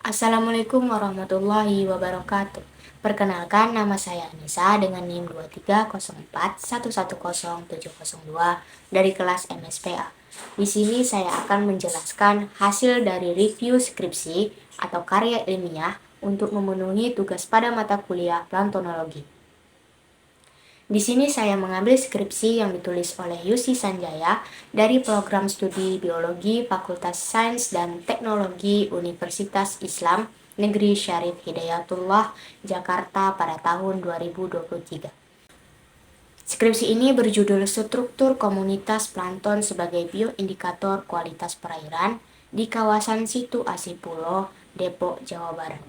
Assalamualaikum warahmatullahi wabarakatuh. Perkenalkan, nama saya Anissa dengan NIM 23041107002 dari kelas MSPA. Di sini saya akan menjelaskan hasil dari review skripsi atau karya ilmiah untuk memenuhi tugas pada mata kuliah plantonologi. Di sini saya mengambil skripsi yang ditulis oleh Yusi Sanjaya dari program studi Biologi Fakultas Sains dan Teknologi Universitas Islam Negeri Syarif Hidayatullah, Jakarta pada tahun 2023. Skripsi ini berjudul Struktur Komunitas Plankton sebagai Bioindikator Kualitas Perairan di kawasan Situ Asipulo, Depok, Jawa Barat.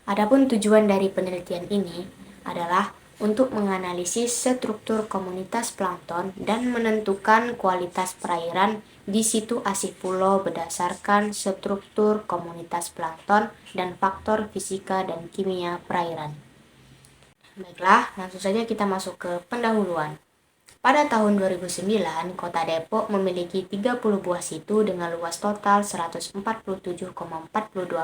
Adapun tujuan dari penelitian ini adalah untuk menganalisis struktur komunitas plankton dan menentukan kualitas perairan di situ Asipulo berdasarkan struktur komunitas plankton dan faktor fisika dan kimia perairan. Baiklah, langsung saja kita masuk ke pendahuluan. Pada tahun 2009, Kota Depok memiliki 30 buah situ dengan luas total 147,42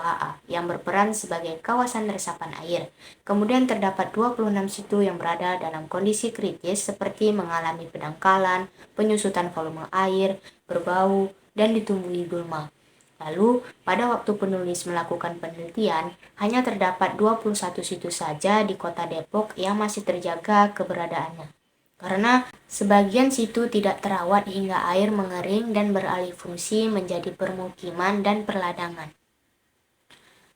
ha yang berperan sebagai kawasan resapan air. Kemudian terdapat 26 situ yang berada dalam kondisi kritis seperti mengalami pendangkalan, penyusutan volume air, berbau, dan ditumbuhi gulma. Lalu, pada waktu penulis melakukan penelitian, hanya terdapat 21 situ saja di Kota Depok yang masih terjaga keberadaannya. Karena sebagian situ tidak terawat hingga air mengering dan beralih fungsi menjadi permukiman dan perladangan.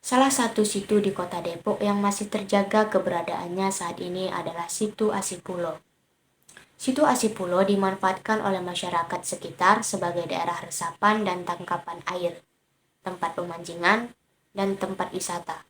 Salah satu situ di Kota Depok yang masih terjaga keberadaannya saat ini adalah Situ Asipulo. Situ Asipulo dimanfaatkan oleh masyarakat sekitar sebagai daerah resapan dan tangkapan air, tempat pemancingan, dan tempat wisata.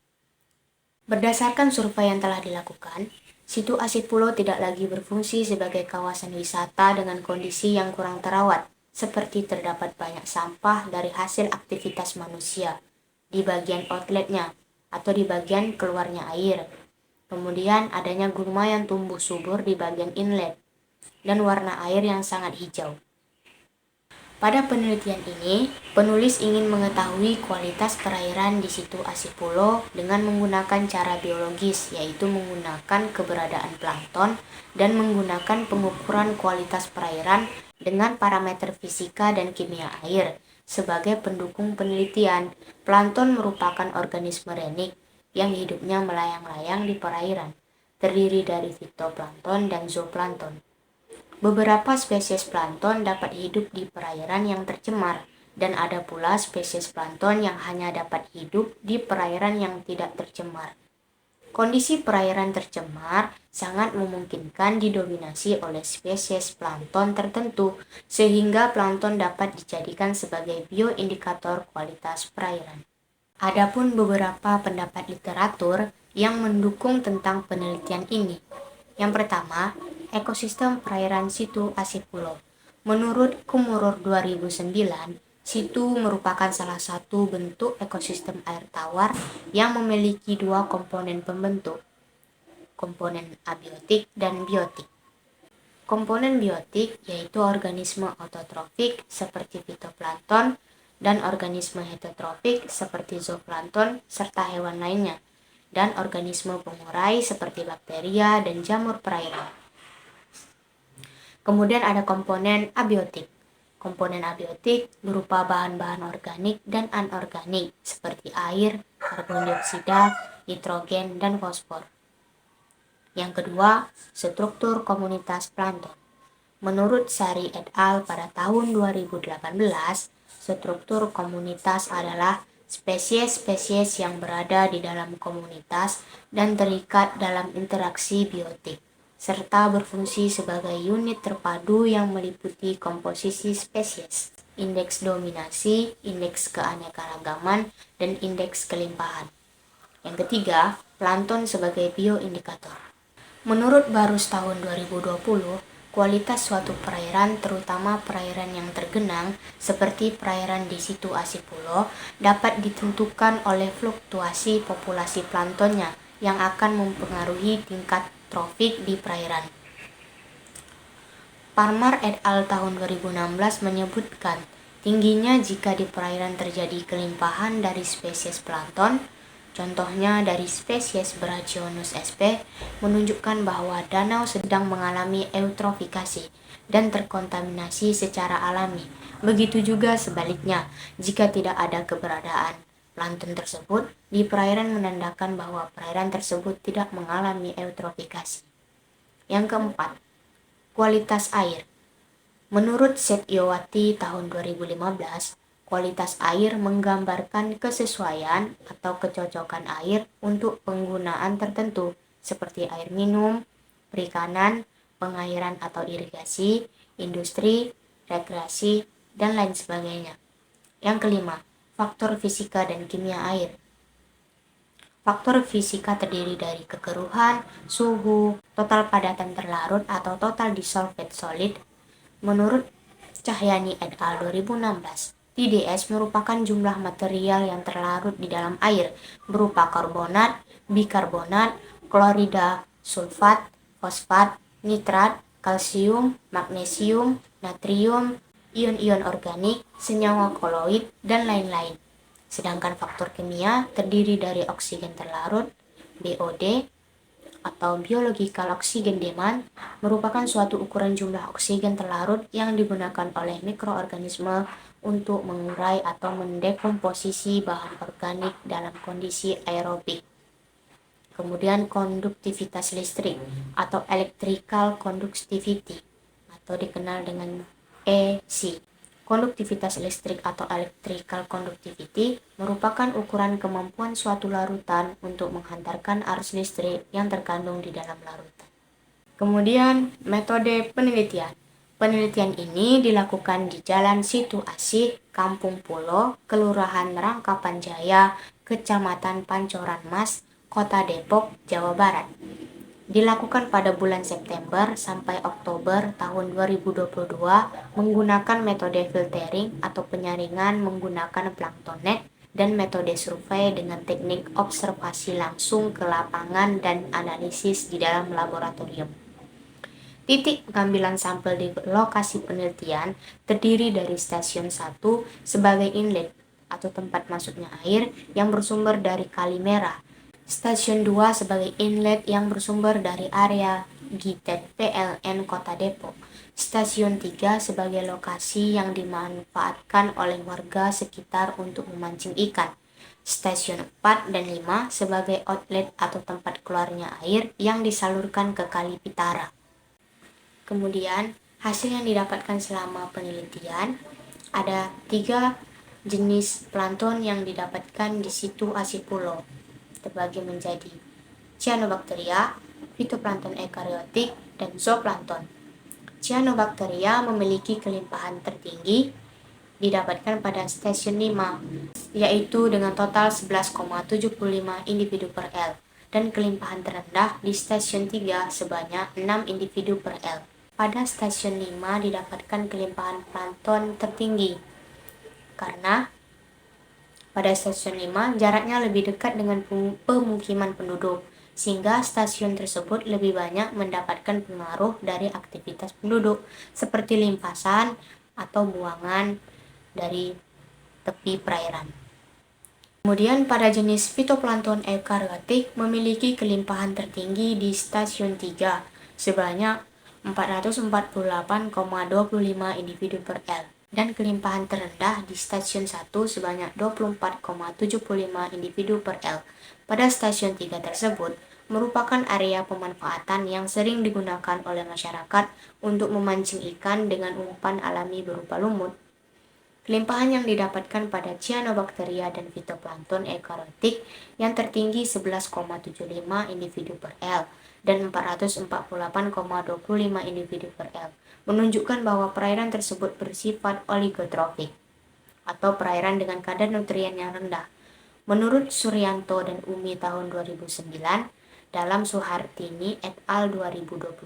Berdasarkan survei yang telah dilakukan, Situ Asipulo tidak lagi berfungsi sebagai kawasan wisata dengan kondisi yang kurang terawat, seperti terdapat banyak sampah dari hasil aktivitas manusia di bagian outletnya atau di bagian keluarnya air. Kemudian adanya gulma yang tumbuh subur di bagian inlet dan warna air yang sangat hijau. Pada penelitian ini, penulis ingin mengetahui kualitas perairan di Situ Asipulo dengan menggunakan cara biologis, yaitu menggunakan keberadaan plankton dan menggunakan pengukuran kualitas perairan dengan parameter fisika dan kimia air. Sebagai pendukung penelitian, plankton merupakan organisme renik yang hidupnya melayang-layang di perairan, terdiri dari fitoplankton dan zooplankton. Beberapa spesies plankton dapat hidup di perairan yang tercemar, dan ada pula spesies plankton yang hanya dapat hidup di perairan yang tidak tercemar. Kondisi perairan tercemar sangat memungkinkan didominasi oleh spesies plankton tertentu, sehingga plankton dapat dijadikan sebagai bioindikator kualitas perairan. Adapun beberapa pendapat literatur yang mendukung tentang penelitian ini. Yang pertama, ekosistem perairan Situ Asipulo. Menurut Kumurur 2009, situ merupakan salah satu bentuk ekosistem air tawar yang memiliki dua komponen pembentuk, komponen abiotik dan biotik. Komponen biotik yaitu organisme autotrofik seperti fitoplankton dan organisme heterotropik seperti zooplankton serta hewan lainnya, dan organisme pengurai seperti bakteria dan jamur perairan. Kemudian ada komponen abiotik. Komponen abiotik berupa bahan-bahan organik dan anorganik seperti air, karbon dioksida, nitrogen, dan fosfor. Yang kedua, struktur komunitas plankton. Menurut Sari et al. Pada tahun 2018, struktur komunitas adalah spesies-spesies yang berada di dalam komunitas dan terikat dalam interaksi biotik, serta berfungsi sebagai unit terpadu yang meliputi komposisi spesies, indeks dominasi, indeks keanekaragaman, dan indeks kelimpahan. Yang ketiga, plankton sebagai bioindikator. Menurut Barus tahun 2020, kualitas suatu perairan, terutama perairan yang tergenang seperti perairan di Situ Asipulo, dapat ditentukan oleh fluktuasi populasi planktonnya yang akan mempengaruhi tingkat trofik di perairan. Parmar et al. Tahun 2016 menyebutkan tingginya jika di perairan terjadi kelimpahan dari spesies plankton, contohnya dari spesies Brachiosaurus sp, menunjukkan bahwa danau sedang mengalami eutrofikasi dan terkontaminasi secara alami. Begitu juga sebaliknya, jika tidak ada keberadaan plankton tersebut di perairan menandakan bahwa perairan tersebut tidak mengalami eutrofikasi. Yang keempat, kualitas air. Menurut Setyowati tahun 2015, kualitas air menggambarkan kesesuaian atau kecocokan air untuk penggunaan tertentu seperti air minum, perikanan, pengairan atau irigasi, industri, rekreasi, dan lain sebagainya. Yang kelima, faktor fisika dan kimia air. Faktor fisika terdiri dari kekeruhan, suhu, total padatan terlarut atau total dissolved solid. Menurut Cahyani et al. 2016, TDS merupakan jumlah material yang terlarut di dalam air berupa karbonat, bikarbonat, klorida, sulfat, fosfat, nitrat, kalsium, magnesium, natrium, ion-ion organik, senyawa koloid, dan lain-lain. Sedangkan faktor kimia terdiri dari oksigen terlarut, BOD, atau Biological Oxygen Demand, merupakan suatu ukuran jumlah oksigen terlarut yang digunakan oleh mikroorganisme untuk mengurai atau mendekomposisi bahan organik dalam kondisi aerobik. Kemudian konduktivitas listrik atau electrical conductivity atau dikenal dengan EC. Konduktivitas listrik atau electrical conductivity merupakan ukuran kemampuan suatu larutan untuk menghantarkan arus listrik yang terkandung di dalam larutan. Kemudian, metode penelitian. Penelitian ini dilakukan di Jalan Situ Asih, Kampung Pulo, Kelurahan Rangkapan Jaya, Kecamatan Pancoran Mas, Kota Depok, Jawa Barat. Dilakukan pada bulan September sampai Oktober tahun 2022 menggunakan metode filtering atau penyaringan menggunakan plankton net dan metode survei dengan teknik observasi langsung ke lapangan dan analisis di dalam laboratorium. Titik pengambilan sampel di lokasi penelitian terdiri dari stasiun 1 sebagai inlet atau tempat masuknya air yang bersumber dari Kali Merah, Stasiun 2 sebagai inlet yang bersumber dari area Gitet PLN Kota Depok. Stasiun 3 sebagai lokasi yang dimanfaatkan oleh warga sekitar untuk memancing ikan. Stasiun 4 dan 5 sebagai outlet atau tempat keluarnya air yang disalurkan ke Kali Pitara. Kemudian, hasil yang didapatkan selama penelitian ada 3 jenis plankton yang didapatkan di situ Asih Pulo, terbagi menjadi Cyanobacteria, fitoplankton eukariotik, dan zooplankton. Cyanobacteria memiliki kelimpahan tertinggi didapatkan pada stasiun 5, yaitu dengan total 11,75 individu per L, dan kelimpahan terendah di stasiun 3 sebanyak 6 individu per L. Pada stasiun 5 didapatkan kelimpahan plankton tertinggi, karena pada stasiun 5 jaraknya lebih dekat dengan pemukiman penduduk, sehingga stasiun tersebut lebih banyak mendapatkan pengaruh dari aktivitas penduduk, seperti limpasan atau buangan dari tepi perairan. Kemudian pada jenis fitoplankton eukariotik memiliki kelimpahan tertinggi di stasiun 3 sebanyak 448,25 individu per L, dan kelimpahan terendah di stasiun 1 sebanyak 24,75 individu per L. Pada stasiun 3 tersebut merupakan area pemanfaatan yang sering digunakan oleh masyarakat untuk memancing ikan dengan umpan alami berupa lumut. Kelimpahan yang didapatkan pada Cyanobacteria dan fitoplankton eukariotik yang tertinggi 11,75 individu per L dan 448,25 individu per L menunjukkan bahwa perairan tersebut bersifat oligotrofik atau perairan dengan kadar nutrien yang rendah. Menurut Suryanto dan Umi tahun 2009, dalam Suhartini et al. 2021,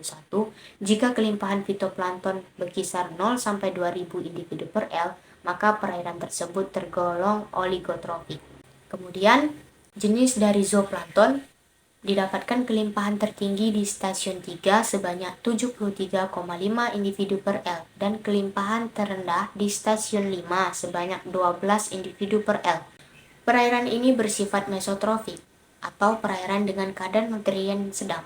jika kelimpahan fitoplankton berkisar 0 sampai 2000 individu per L, maka perairan tersebut tergolong oligotrofik. Kemudian, jenis dari zooplankton Didapatkan kelimpahan tertinggi di stasiun 3 sebanyak 73,5 individu per L dan kelimpahan terendah di stasiun 5 sebanyak 12 individu per L. Perairan ini bersifat mesotrofik atau perairan dengan kadar nutrien sedang.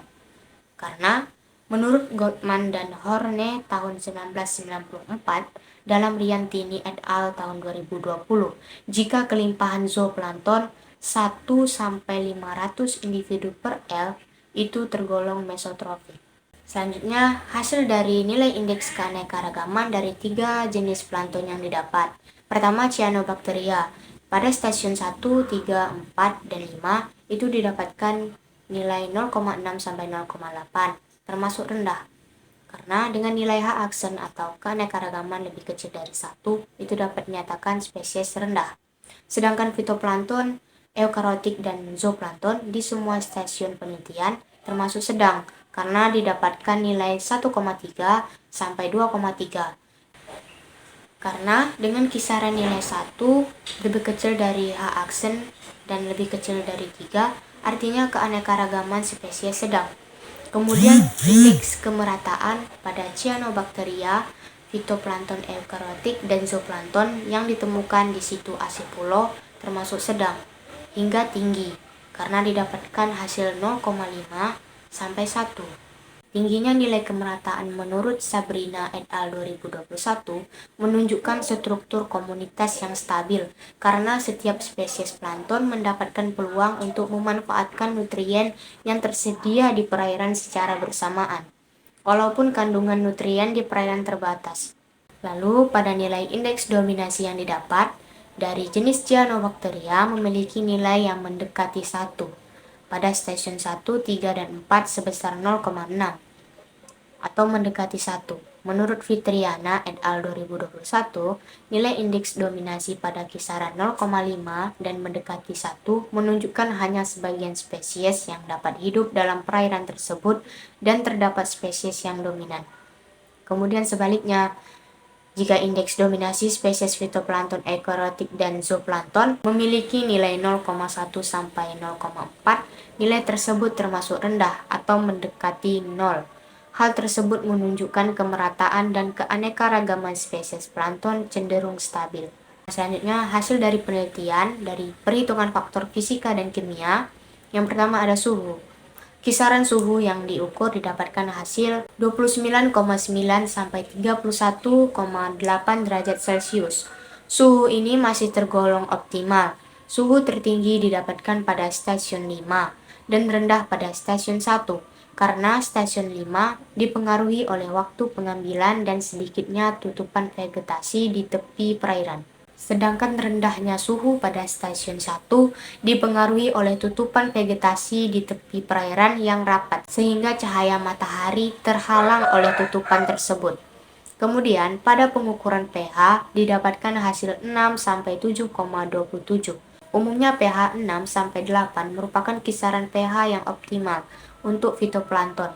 Karena menurut Goldman dan Horne tahun 1994 dalam Riantini et al. Tahun 2020, jika kelimpahan zooplankton 1-500 individu per L itu tergolong mesotrofik. Selanjutnya, hasil dari nilai indeks keanekaragaman dari 3 jenis plankton yang didapat. Pertama, Cyanobacteria. Pada stasiun 1, 3, 4, dan 5 itu didapatkan nilai 0,6 sampai 0,8, termasuk rendah. Karena dengan nilai H. aksen atau keanekaragaman lebih kecil dari 1, itu dapat dinyatakan spesies rendah. Sedangkan fitoplankton, eukariotik, dan zooplankton di semua stasiun penelitian termasuk sedang karena didapatkan nilai 1,3 sampai 2,3. Karena dengan kisaran nilai 1 lebih kecil dari H. aksen dan lebih kecil dari 3, artinya keanekaragaman spesies sedang. Kemudian indeks kemerataan pada Cyanobacteria, fitoplankton eukariotik, dan zooplankton yang ditemukan di situ Asipulo termasuk sedang hingga tinggi karena didapatkan hasil 0,5 sampai 1. Tingginya nilai kemerataan menurut Sabrina et al. 2021 menunjukkan struktur komunitas yang stabil karena setiap spesies plankton mendapatkan peluang untuk memanfaatkan nutrien yang tersedia di perairan secara bersamaan, walaupun kandungan nutrien di perairan terbatas. Lalu, pada nilai indeks dominasi yang didapat, dari jenis Cyanobacteria memiliki nilai yang mendekati 1 pada stasiun 1, 3, dan 4 sebesar 0,6 atau mendekati 1. Menurut Fitriana et al. 2021, nilai indeks dominasi pada kisaran 0,5 dan mendekati 1 menunjukkan hanya sebagian spesies yang dapat hidup dalam perairan tersebut dan terdapat spesies yang dominan. Kemudian sebaliknya, jika indeks dominasi spesies fitoplankton eukariotik dan zooplankton memiliki nilai 0,1 sampai 0,4, nilai tersebut termasuk rendah atau mendekati 0. Hal tersebut menunjukkan kemerataan dan keanekaragaman spesies plankton cenderung stabil. Selanjutnya, hasil dari penelitian dari perhitungan faktor fisika dan kimia. Yang pertama ada suhu. Kisaran suhu yang diukur didapatkan hasil 29,9 sampai 31,8 derajat Celcius. Suhu ini masih tergolong optimal. Suhu tertinggi didapatkan pada stasiun 5 dan rendah pada stasiun 1 karena stasiun 5 dipengaruhi oleh waktu pengambilan dan sedikitnya tutupan vegetasi di tepi perairan. Sedangkan rendahnya suhu pada stasiun 1 dipengaruhi oleh tutupan vegetasi di tepi perairan yang rapat, sehingga cahaya matahari terhalang oleh tutupan tersebut. Kemudian, pada pengukuran pH didapatkan hasil 6-7,27. Umumnya pH 6-8 merupakan kisaran pH yang optimal untuk fitoplankton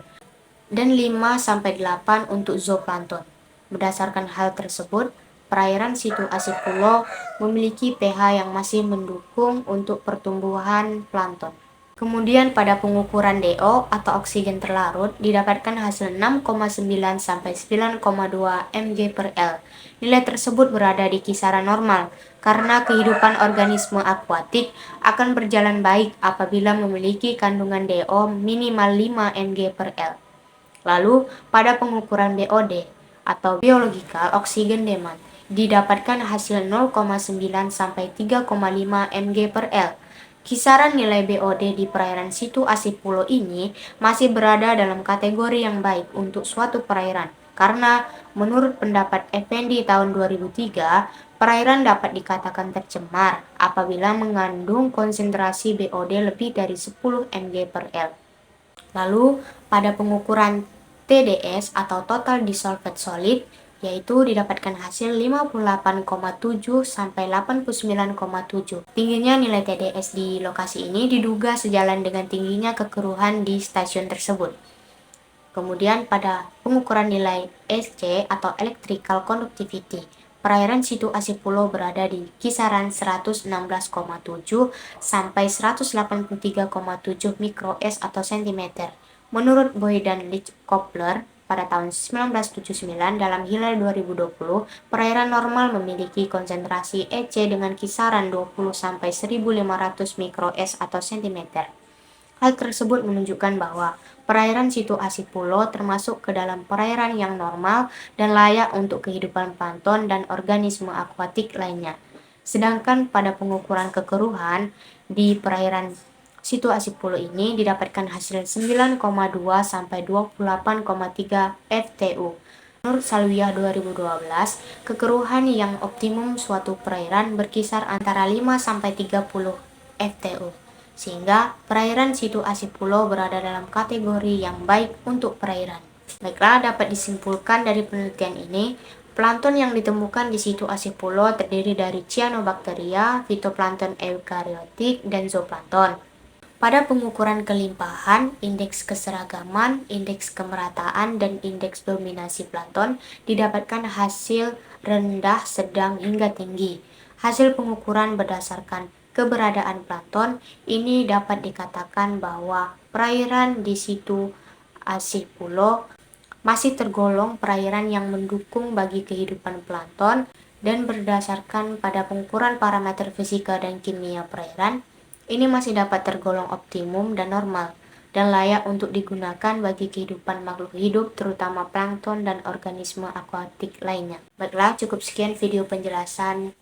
dan 5-8 untuk zooplankton. Berdasarkan hal tersebut, perairan situ Asipulo memiliki pH yang masih mendukung untuk pertumbuhan plankton. Kemudian pada pengukuran DO atau oksigen terlarut didapatkan hasil 6,9 sampai 9,2 mg per L. Nilai tersebut berada di kisaran normal karena kehidupan organisme akuatik akan berjalan baik apabila memiliki kandungan DO minimal 5 mg per L. Lalu pada pengukuran BOD atau biological oxygen demand didapatkan hasil 0,9 sampai 3,5 mg per L. Kisaran nilai BOD di perairan situ Asipulo ini masih berada dalam kategori yang baik untuk suatu perairan karena menurut pendapat Effendi tahun 2003, perairan dapat dikatakan tercemar apabila mengandung konsentrasi BOD lebih dari 10 mg per L. Lalu pada pengukuran TDS atau Total Dissolved Solid yaitu didapatkan hasil 58,7 sampai 89,7. Tingginya nilai TDS di lokasi ini diduga sejalan dengan tingginya kekeruhan di stasiun tersebut. Kemudian pada pengukuran nilai EC atau Electrical Conductivity perairan situasi pulau berada di kisaran 116,7 sampai 183,7 mikroes atau sentimeter. Menurut Boy dan Lee Kopler, pada tahun 1979 dalam Hilal 2020, perairan normal memiliki konsentrasi EC dengan kisaran 20 sampai 1500 mikroes atau sentimeter. Hal tersebut menunjukkan bahwa perairan situasi pulau termasuk ke dalam perairan yang normal dan layak untuk kehidupan plankton dan organisme akuatik lainnya. Sedangkan pada pengukuran kekeruhan di perairan situasi pulau ini didapatkan hasil 9,2 sampai 28,3 FTU. Menurut Salwiah 2012, kekeruhan yang optimum suatu perairan berkisar antara 5 sampai 30 FTU, sehingga perairan situasi pulau berada dalam kategori yang baik untuk perairan. Baiklah, dapat disimpulkan dari penelitian ini, plankton yang ditemukan di situasi pulau terdiri dari cyanobacteria, fitoplankton eukariotik, dan zooplankton. Pada pengukuran kelimpahan, indeks keseragaman, indeks kemerataan, dan indeks dominasi plankton didapatkan hasil rendah, sedang, hingga tinggi. Hasil pengukuran berdasarkan keberadaan plankton ini dapat dikatakan bahwa perairan di situasi pulau masih tergolong perairan yang mendukung bagi kehidupan plankton, dan berdasarkan pada pengukuran parameter fisika dan kimia perairan, ini masih dapat tergolong optimum dan normal, dan layak untuk digunakan bagi kehidupan makhluk hidup terutama plankton dan organisme akuatik lainnya. Baiklah, cukup sekian video penjelasan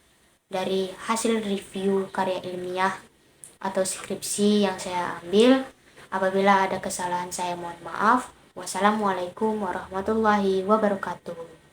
dari hasil review karya ilmiah atau skripsi yang saya ambil. Apabila ada kesalahan saya mohon maaf. Wassalamualaikum warahmatullahi wabarakatuh.